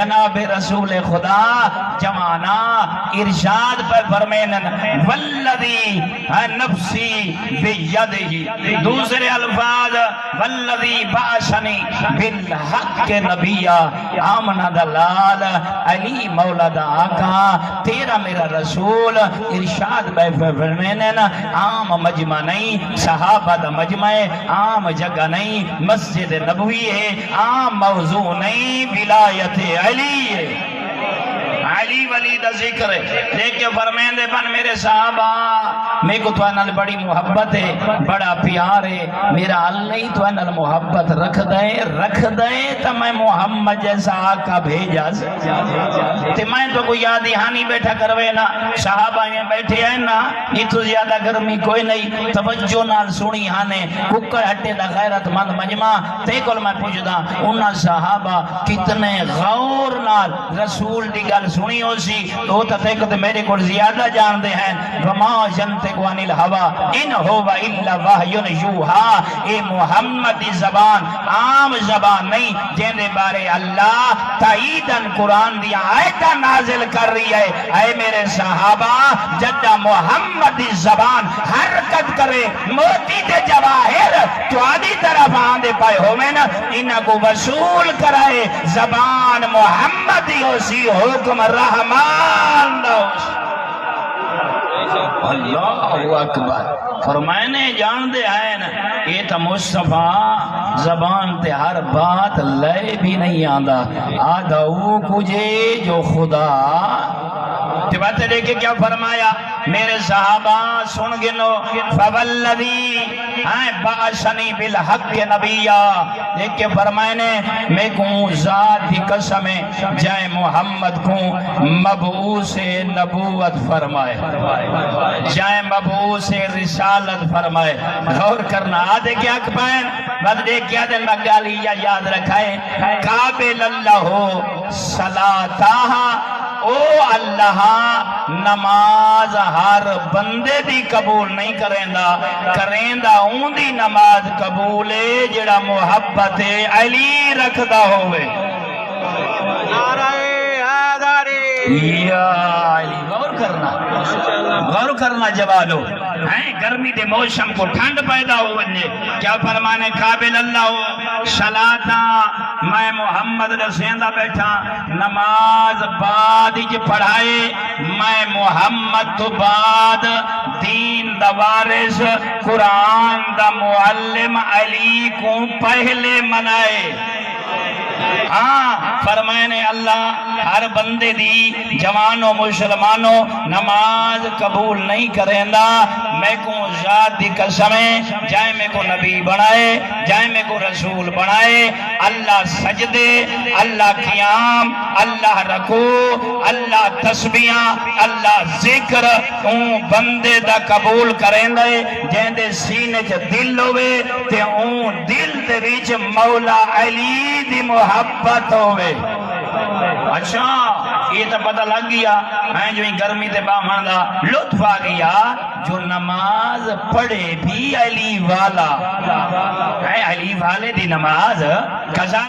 جناب رسول خدا جمانا ارشاد پر فرمین والذی نفسی بیدہی، دوسرے الفاظ والذی بعثنی بالحق نبیہ، آمنہ دلال علی مولا دا آقا تیرا میرا رسول ارشاد پر فرمین عام مجمع نہیں، صحابہ دا مجمع عام جگہ نہیں، مسجد نبوی ہے عام موضوع نہیں، ولایت علی ہے، علی ولی دا ذکر ہے۔ دیکھ فرمین دے بن میرے صحابہ میں کو تو انال بڑی محبت ہے، بڑا پیار ہے، میرا اللہ تو انال محبت رکھ دے تو میں محمد جیسا آقا بھیجا تے میں تو کوئی یاد دہانی بیٹھا کروے نا، صحابہ میں بیٹھے ہیں نا، یہ تو زیادہ گرمی کوئی نہیں، توجہ نال سنی ہانے ککر ہٹے دا غیرت مند مجمع تے کل میں پوچھدا انہاں صحابہ کتنے غور نال رسول دی گل سنی ہو سی، تو تتے میرے کو زیادہ جان دے ہیں، وما جنتق عن الہوا ان ہوا الا وحی یوحا، اے محمد دی زبان عام زبان نہیں، جن دے بارے اللہ تائیدن قرآن دی آیتہ نازل کر رہی ہے۔ اے میرے صحابہ جدہ محمد دی زبان حرکت کرے موتی دے جواہر تو آدھی طرف آندے پائے ہوئے نا، انہاں کو وصول کرائے زبان محمد دی ہو سی، حکم رحمان دا ہو سی۔ اللہ اکبر فرمائنے جان دے آئے نا، یہ تا مصطفیٰ زبان تے ہر بات لے بھی نہیں آندہ، آدھو کجھے جو خدا تے باتیں دیکھے کیا فرمایا میرے صحابہ سن گنو فوالذی بعثنی بالحق نبیہ، دیکھ کے فرمائنے میں کوں ذات کی قسم جائے محمد کوں مبعوث نبوت فرمائے، جائے مبعوث رسالت فرمائے۔ غور کرنا آدھے کیا کپائیں بات دیکھ کیا دن مگالی یاد رکھائے قابل اللہ صلاتاہا، او اللہ نماز ہر بندے دی قبول نہیں کریں دا اون دی نماز قبول ہے جڑا محبت علی رکھدا ہوئے۔ نعرہ حیدری یا علی، غور کرنا جوالو گرمی دے موسم کو ٹھنڈ پیدا ہو بنجے، کیا فرمانے قابل اللہ ہو صلاتا، میں محمد رسیندہ بیٹھا نماز بعد ہی پڑھائے، میں محمد تو بعد دین دا وارث قرآن دا معلم علی کو پہلے منائے۔ ہاں فرمائنے اللہ ہر بندے دی جوانوں مسلمانوں نماز قبول نہیں کریں دا، میں کو ذات دی قسمیں جائے میں کو نبی بنائے، جائے میں کو رسول بنائے، اللہ سجدے، اللہ قیام، اللہ رکوع، اللہ تسبیحاں، اللہ ذکر اون بندے دا قبول کریں دے جہاں دے سینے چ دل ہوئے تے اون دل دے وچ مولا علی دی محبت ہوئے۔ اچھا یہ تو پتہ لگ گیا میں جو گرمی تے باہمان دا لطف آ گیا، جو نماز پڑھے بھی علی والا، علی والے دی نماز قضا